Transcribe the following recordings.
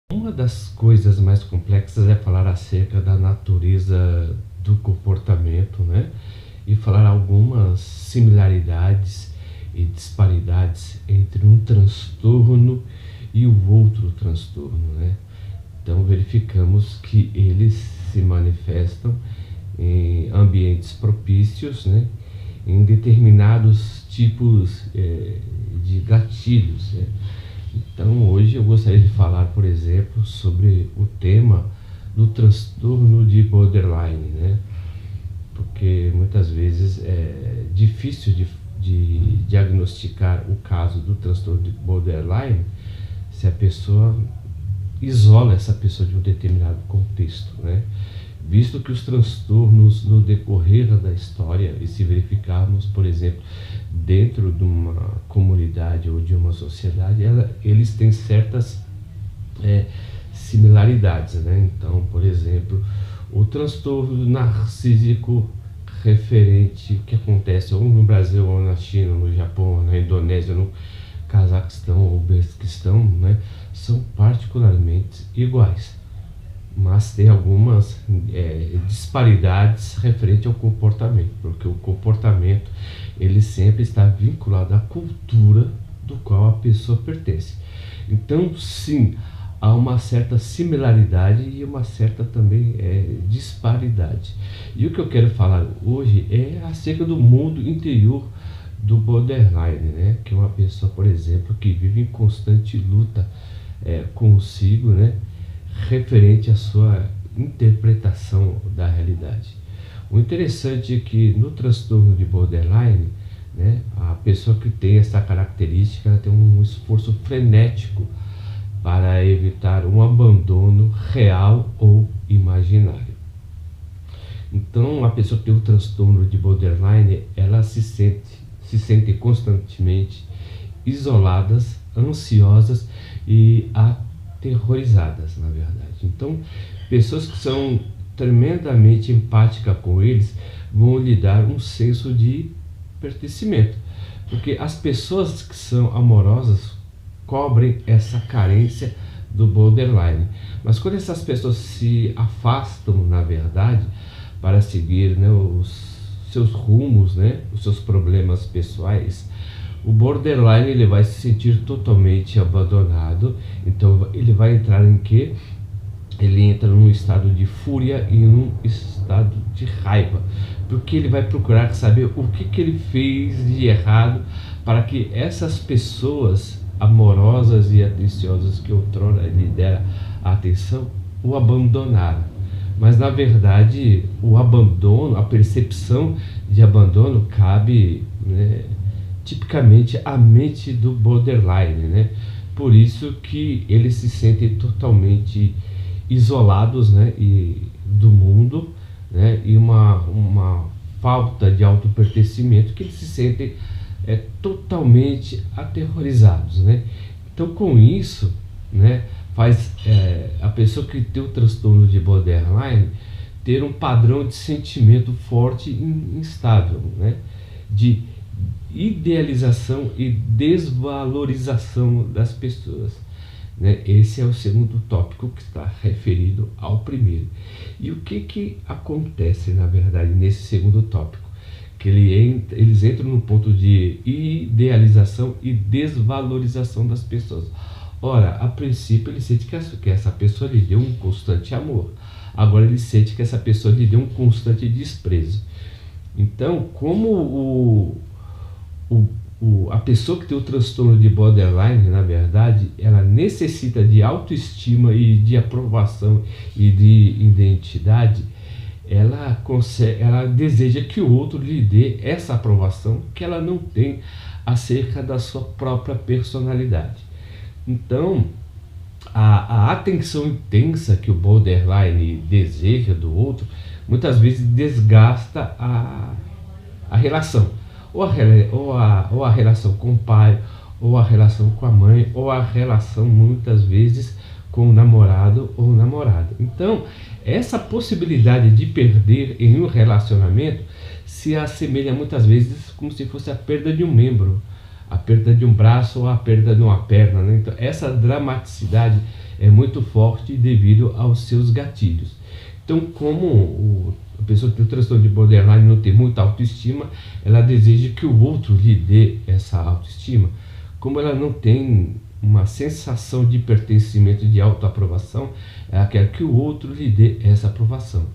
Uma das coisas mais complexas é falar acerca da natureza do comportamento, né? E falar algumas similaridades e disparidades entre um transtorno e o outro transtorno, né? Então verificamos que eles se manifestam em ambientes propícios, né? Em determinados tipos de gatilhos, né? Então, hoje eu gostaria de falar, por exemplo, sobre o tema do transtorno de borderline, né? Porque muitas vezes é difícil de diagnosticar o caso do transtorno de borderline se a pessoa isola essa pessoa de um determinado contexto, né? Visto que os transtornos no decorrer da história, e se verificarmos, por exemplo, dentro de uma comunidade ou de uma sociedade, eles têm certas é, similaridades, né? Então, por exemplo, o transtorno narcísico referente, o que acontece ou no Brasil, ou na China, no Japão, na Indonésia, no Cazaquistão ou Uzbequistão, né? São particularmente iguais, mas tem algumas disparidades referente ao comportamento, porque o comportamento ele sempre está vinculado à cultura do qual a pessoa pertence. Então, sim, há uma certa similaridade e uma certa também disparidade. E o que eu quero falar hoje é acerca do mundo interior do borderline, né? Que é uma pessoa, por exemplo, que vive em constante luta consigo, né? Referente à sua interpretação da realidade. O interessante é que no transtorno de borderline, né, a pessoa que tem essa característica ela tem um esforço frenético para evitar um abandono real ou imaginário. Então, a pessoa que tem o transtorno de borderline, ela se sente constantemente isoladas, ansiosas e aterrorizadas, na verdade. Então, pessoas que são tremendamente empáticas com eles vão lhe dar um senso de pertencimento, porque as pessoas que são amorosas cobrem essa carência do borderline. Mas quando essas pessoas se afastam, na verdade, para seguir, né, os seus rumos, né, os seus problemas pessoais, o borderline ele vai se sentir totalmente abandonado. Então ele vai entrar em quê? Ele entra num estado de fúria e num estado de raiva, porque ele vai procurar saber o que ele fez de errado para que essas pessoas amorosas e atenciosas que outrora lhe deram a atenção o abandonaram. Mas na verdade o abandono, a percepção de abandono cabe, né, tipicamente à mente do borderline, né? Por isso que eles se sentem totalmente isolados, né, do mundo, né, e uma falta de autopertencimento que eles se sentem totalmente aterrorizados, né? Então, com isso, né, faz a pessoa que tem o transtorno de borderline ter um padrão de sentimento forte e instável, né, de idealização e desvalorização das pessoas, né? Esse é o segundo tópico que está referido ao primeiro. E o que acontece, na verdade, nesse segundo tópico? Que eles entram no ponto de idealização e desvalorização das pessoas. Ora, a princípio ele sente que essa pessoa lhe deu um constante amor. Agora ele sente que essa pessoa lhe deu um constante desprezo. Então, como a pessoa que tem o transtorno de borderline, na verdade, ela necessita de autoestima e de aprovação e de identidade, ela deseja que o outro lhe dê essa aprovação que ela não tem acerca da sua própria personalidade. Então, a atenção intensa que o borderline deseja do outro, muitas vezes desgasta a relação, ou a relação com o pai, ou a relação com a mãe, ou a relação muitas vezes com o namorado ou namorada. Então, essa possibilidade de perder em um relacionamento se assemelha muitas vezes como se fosse a perda de um membro. a perda de um braço ou a perda de uma perna, né? Então essa dramaticidade é muito forte devido aos seus gatilhos. Então, como a pessoa que tem o transtorno de borderline não tem muita autoestima, ela deseja que o outro lhe dê essa autoestima. Como ela não tem uma sensação de pertencimento, de autoaprovação, ela quer que o outro lhe dê essa aprovação.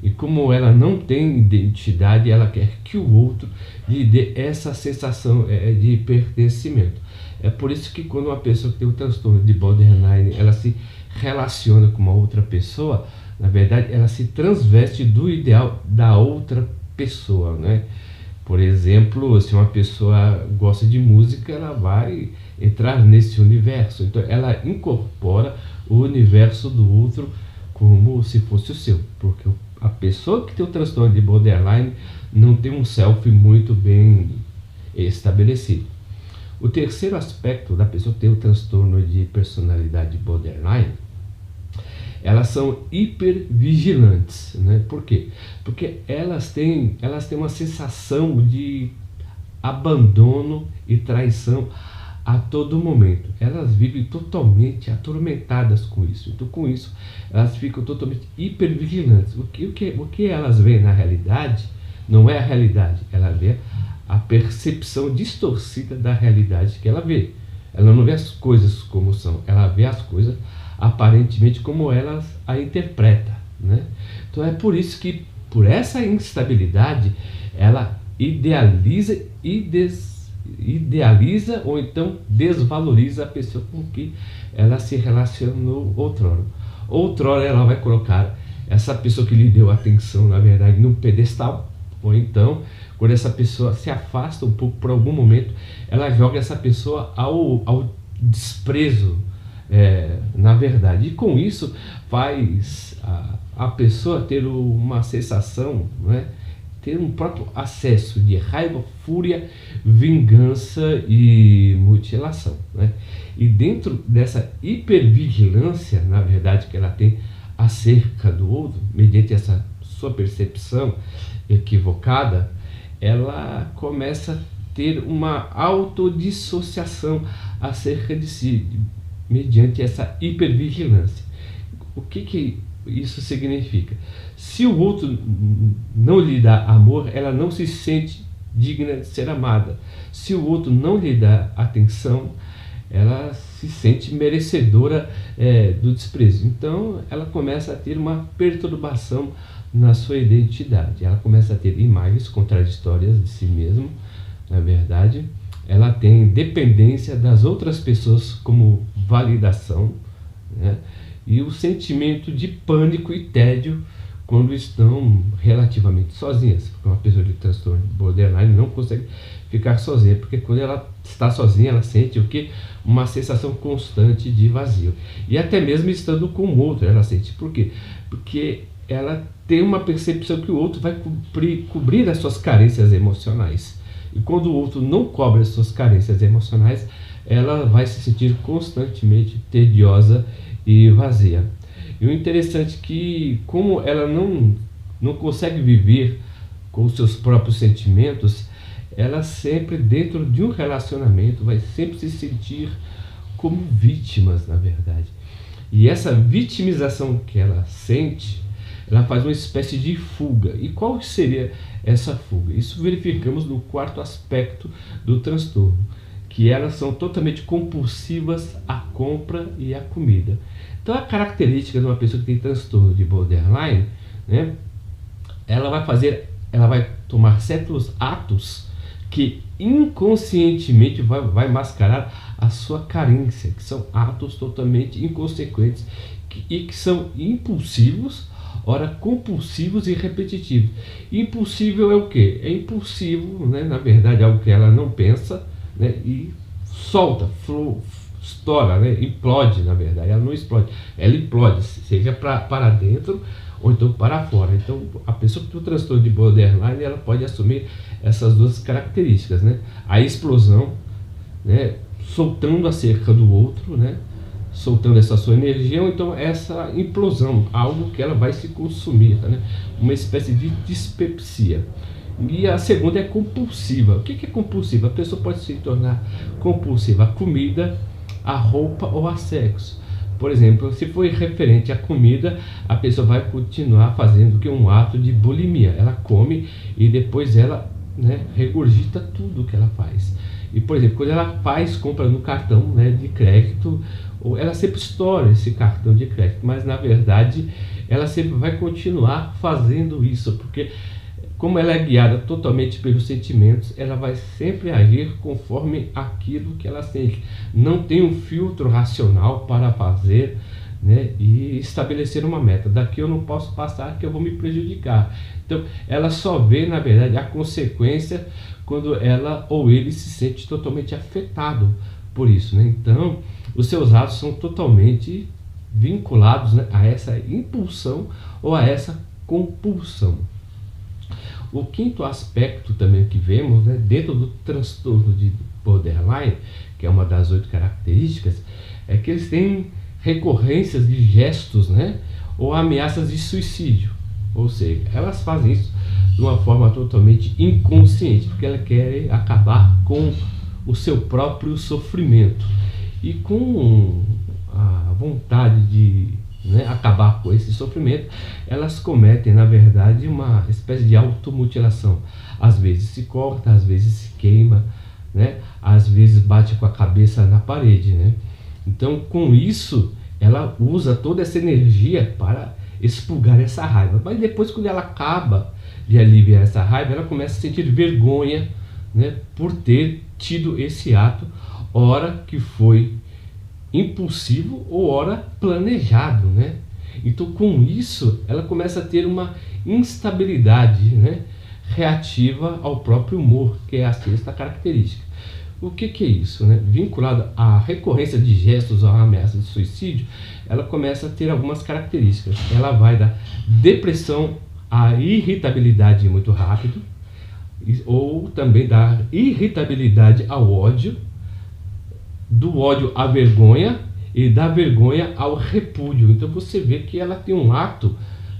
E como ela não tem identidade, ela quer que o outro lhe dê essa sensação de pertencimento. É por isso que quando uma pessoa que tem o transtorno de borderline, ela se relaciona com uma outra pessoa, na verdade ela se transveste do ideal da outra pessoa, né? Por exemplo, se uma pessoa gosta de música, ela vai entrar nesse universo. Então ela incorpora o universo do outro como se fosse o seu, porque a pessoa que tem o transtorno de borderline não tem um self muito bem estabelecido. O terceiro aspecto da pessoa que tem o transtorno de personalidade borderline, elas são hipervigilantes, né? Por quê? Porque elas têm uma sensação de abandono e traição a todo momento. Elas vivem totalmente atormentadas com isso. Então, com isso, elas ficam totalmente hipervigilantes. O que elas veem na realidade não é a realidade. Ela vê a percepção distorcida da realidade que ela vê. Ela não vê as coisas como são. Ela vê as coisas aparentemente como elas a interpretam, né? Então é por isso que, por essa instabilidade, ela idealiza ou então desvaloriza a pessoa com que ela se relacionou outrora. Outrora ela vai colocar essa pessoa que lhe deu atenção, na verdade, num pedestal, ou então, quando essa pessoa se afasta um pouco por algum momento, ela joga essa pessoa ao desprezo, na verdade. E com isso faz a pessoa ter uma sensação, né, ter um próprio acesso de raiva, fúria, vingança e mutilação, né? E dentro dessa hipervigilância, na verdade, que ela tem acerca do outro, mediante essa sua percepção equivocada, ela começa a ter uma autodissociação acerca de si, mediante essa hipervigilância. O que isso significa? Se o outro não lhe dá amor, ela não se sente digna de ser amada. Se o outro não lhe dá atenção, ela se sente merecedora do desprezo. Então ela começa a ter uma perturbação na sua identidade. Ela começa a ter imagens contraditórias de si mesma, na verdade. Ela tem dependência das outras pessoas como validação, né? E o sentimento de pânico e tédio quando estão relativamente sozinhas. Porque uma pessoa de transtorno borderline não consegue ficar sozinha, porque quando ela está sozinha, ela sente o quê? Uma sensação constante de vazio. E até mesmo estando com o outro, ela sente. Por quê? Porque ela tem uma percepção que o outro vai cobrir as suas carências emocionais. E quando o outro não cobre as suas carências emocionais, ela vai se sentir constantemente tediosa e vazia. E o interessante é que, como ela não consegue viver com os seus próprios sentimentos, ela sempre, dentro de um relacionamento, vai sempre se sentir como vítimas, na verdade. E essa vitimização que ela sente, ela faz uma espécie de fuga. E qual seria essa fuga? Isso verificamos no quarto aspecto do transtorno, que elas são totalmente compulsivas à compra e à comida. Então a característica de uma pessoa que tem transtorno de borderline, né, ela vai tomar certos atos que inconscientemente vai mascarar a sua carência, que são atos totalmente inconsequentes e que são impulsivos, ora compulsivos e repetitivos. Impulsivo é o que? É impulsivo, né, na verdade, algo que ela não pensa, né, e solta, estoura, né, implode, na verdade. Ela não explode, ela implode, seja para dentro ou então para fora. Então a pessoa que tem o transtorno de borderline, ela pode assumir essas duas características, né? A explosão, né, soltando acerca do outro, né, soltando essa sua energia, ou então essa implosão, algo que ela vai se consumir, né? Uma espécie de dispepsia. E a segunda é compulsiva. O que é compulsiva? A pessoa pode se tornar compulsiva à comida, à roupa ou a sexo. Por exemplo, se for referente à comida, a pessoa vai continuar fazendo que um ato de bulimia. Ela come e depois ela, né, regurgita tudo que ela faz. E, por exemplo, quando ela compra no cartão, né, de crédito, ou ela sempre estoura esse cartão de crédito, mas na verdade ela sempre vai continuar fazendo isso, porque como ela é guiada totalmente pelos sentimentos, ela vai sempre agir conforme aquilo que ela sente. Não tem um filtro racional para fazer, né, e estabelecer uma meta. Daqui eu não posso passar que eu vou me prejudicar. Então ela só vê, na verdade, a consequência quando ela ou ele se sente totalmente afetado por isso, né? Então os seus atos são totalmente vinculados, né, a essa impulsão ou a essa compulsão. O quinto aspecto também que vemos, né, dentro do transtorno de borderline, que é uma das 8 características, é que eles têm recorrências de gestos, né, ou ameaças de suicídio. Ou seja, elas fazem isso de uma forma totalmente inconsciente, porque elas querem acabar com o seu próprio sofrimento. E com a vontade de, né, acabar com esse sofrimento, elas cometem, na verdade, uma espécie de automutilação. Às vezes se corta, às vezes se queima, né? Às vezes bate com a cabeça na parede, né? Então, com isso, ela usa toda essa energia para expurgar essa raiva. Mas depois, quando ela acaba de aliviar essa raiva, ela começa a sentir vergonha, né, por ter tido esse ato, ora que foi impulsivo ou ora planejado, né? Então, com isso, ela começa a ter uma instabilidade, né, reativa ao próprio humor, que é a sexta característica. O que é isso, né? Vinculado à recorrência de gestos ou à ameaça de suicídio, ela começa a ter algumas características. Ela vai da depressão à irritabilidade muito rápido, ou também da irritabilidade ao ódio, do ódio à vergonha e da vergonha ao repúdio. Então você vê que ela tem um ato,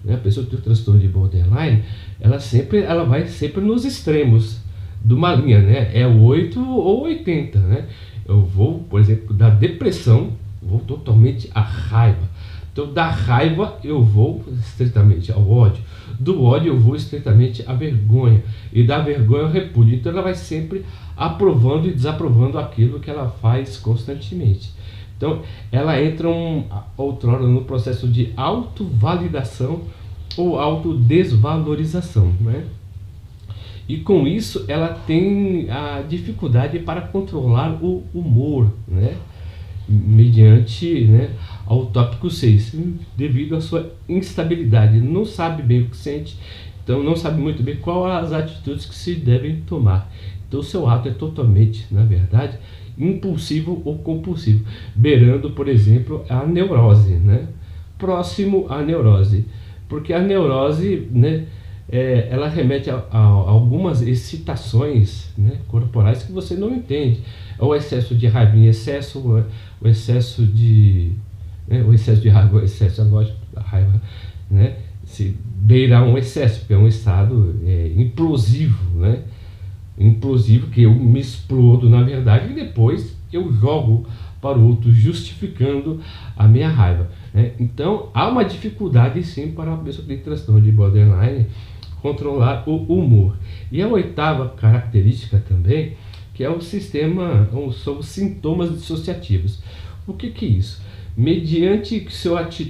né, a pessoa que tem o transtorno de borderline, ela vai sempre nos extremos de uma linha, né? É 8 ou 80, né? Eu vou, por exemplo, da depressão, vou totalmente à raiva. Então, da raiva eu vou estritamente ao ódio, do ódio eu vou estritamente à vergonha, e da vergonha ao repúdio. Então ela vai sempre aprovando e desaprovando aquilo que ela faz constantemente. Então ela entra outrora no processo de autovalidação ou autodesvalorização, né? E com isso ela tem a dificuldade para controlar o humor, né, mediante, né, ao tópico 6, devido à sua instabilidade, não sabe bem o que sente, então não sabe muito bem quais as atitudes que se devem tomar. Então o seu ato é totalmente, na verdade, impulsivo ou compulsivo, beirando, por exemplo, a neurose, né? Próximo à neurose, porque a neurose, né, ela remete a algumas excitações, né, corporais que você não entende. O excesso de raiva em excesso, o excesso de, né, o excesso de raiva, o excesso, lógico, da raiva, né, se beirar um excesso, porque é um estado implosivo, né? Implosivo, que eu me explodo na verdade e depois eu jogo para o outro, justificando a minha raiva, né? Então há uma dificuldade sim para uma pessoa que tem transtorno de borderline controlar o humor. E a oitava característica também, que é o sistema, são os sintomas dissociativos. O que é isso? Mediante que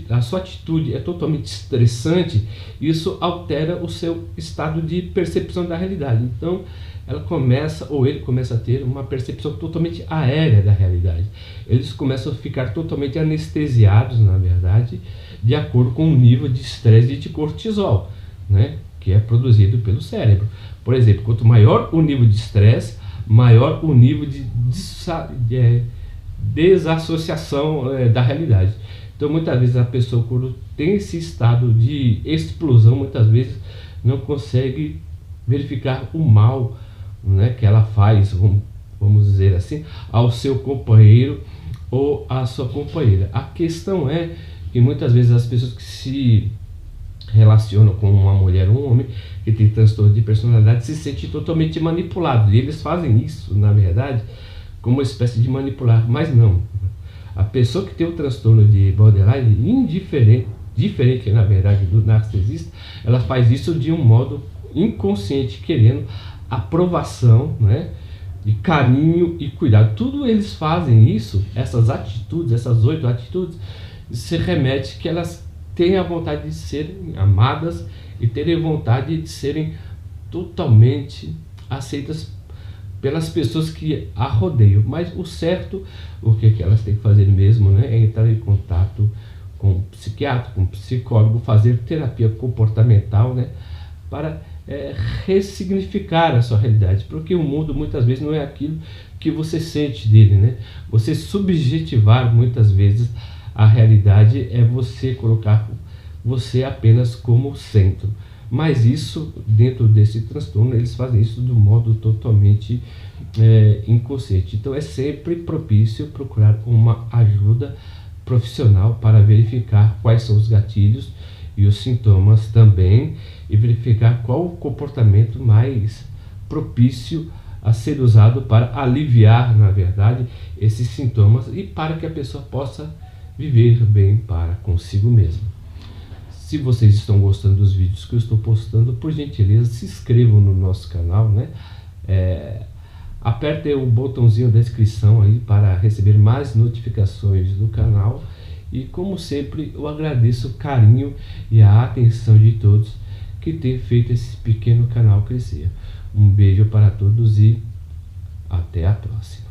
a sua atitude é totalmente estressante, isso altera o seu estado de percepção da realidade. Então ela começa, ou ele começa a ter uma percepção totalmente aérea da realidade. Eles começam a ficar totalmente anestesiados, na verdade, de acordo com o nível de estresse e de cortisol, né, que é produzido pelo cérebro. Por exemplo, quanto maior o nível de estresse, maior o nível de desassociação da realidade. Então muitas vezes a pessoa, quando tem esse estado de explosão, muitas vezes não consegue verificar o mal, né, que ela faz, vamos dizer assim, ao seu companheiro ou à sua companheira. A questão é que muitas vezes as pessoas que se relacionam com uma mulher ou um homem que tem transtorno de personalidade se sente totalmente manipulado. E eles fazem isso, na verdade, como uma espécie de manipular, mas não. A pessoa que tem o transtorno de borderline, diferente na verdade do narcisista, ela faz isso de um modo inconsciente, querendo aprovação, né, de carinho e cuidado. Tudo eles fazem isso, essas atitudes, essas 8 atitudes, se remete que elas têm a vontade de serem amadas e terem vontade de serem totalmente aceitas pelas pessoas que a rodeiam. Mas o certo, o que elas têm que fazer mesmo, né, é entrar em contato com um psiquiatra, com um psicólogo, fazer terapia comportamental, né, para ressignificar a sua realidade, porque o mundo muitas vezes não é aquilo que você sente dele, né? Você subjetivar muitas vezes a realidade é você colocar você apenas como centro. Mas isso, dentro desse transtorno, eles fazem isso de um modo totalmente inconsciente. Então é sempre propício procurar uma ajuda profissional para verificar quais são os gatilhos e os sintomas também, e verificar qual o comportamento mais propício a ser usado para aliviar, na verdade, esses sintomas e para que a pessoa possa viver bem para consigo mesma. Se vocês estão gostando dos vídeos que eu estou postando, por gentileza, se inscrevam no nosso canal, né? Apertem o botãozinho da inscrição aí para receber mais notificações do canal. E como sempre, eu agradeço o carinho e a atenção de todos que têm feito esse pequeno canal crescer. Um beijo para todos e até a próxima.